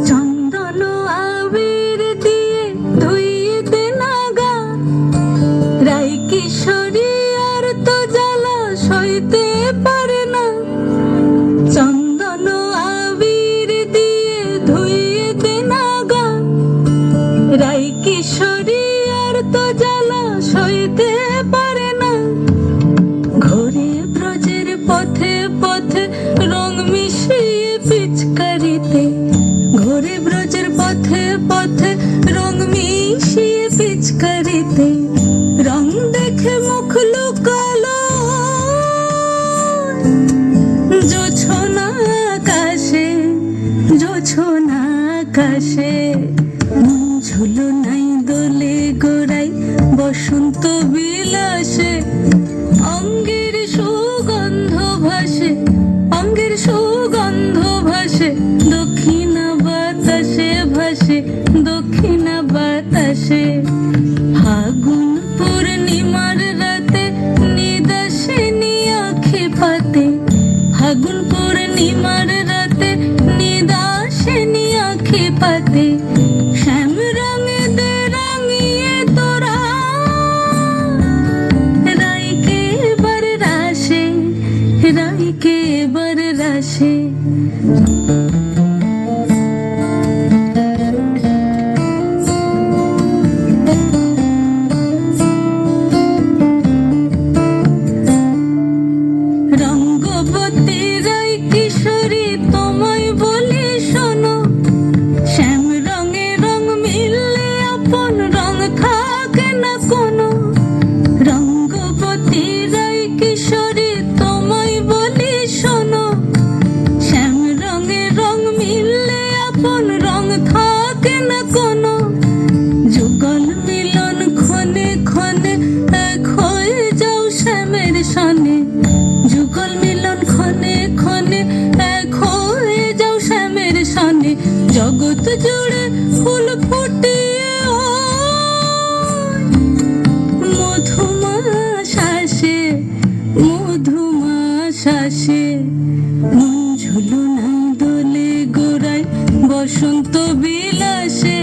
চন্দন আবির দিয়ে ধুইয়ে দে নাগা, রাই কিশোরী আর তো জ্বালা সইতে পারে না। চন্দন আবির দিয়ে ধুইয়ে দে নাগা, রাই কিশোরী আর তো জ্বালা সইতে পারে না। ঘোরে ব্রজের পথে পথে রং মিশিয়ে পিচকারিতে, ঘোরে ব্রজের পথে পথে রং মিশিয়ে পিচকারিতে। রং দেখে মুখ লুকালো জোছনা আকাশে, জোছনা আকাশে। ঝুলো নাই দোলে গোড়াই বসন্ত বিলাসে, অঙ্গের সুগন্ধ ভাসে, অঙ্গের সুগন্ধ ভাসে। দক্ষিণা বাতাসে ভাসে, দক্ষিণা বাতাসে। ফাগুন পূর্ণিমার রাতে নিদাসিনী আঁখে পাতে, ফাগুন পূর্ণিমার রাতে নিদাসিনী আঁখে পাতে। শ্যাম রঙে দে রাঙিয়ে তোরা রাইকে বার রাশে, রাইকে বার রাশে। রঙ্গবতী রাই কিশোরী তোমায় বলি শোনো, শ্যাম রঙে রং মিললে আপন রং থাকে না কোনো। রঙ্গবতী রাই কিশোরী তোমায় বলি শোনো, শ্যাম রঙে রং মিললে আপন রং থাকে না কোনো। যুগল মিলন ক্ষণে ক্ষণে এক হয়ে যাও শ্যামের সনে, যুগল মিলন ক্ষণে ক্ষণে এক হয়ে যাও শ্যামের সনে। জগৎ জুড়ে ফুল ফুটিয়ে মধুমাশাসে, মধুমাশাসে। মন ঝুলো নাই দোলে গোড়ায় বসন্ত বিলাসে,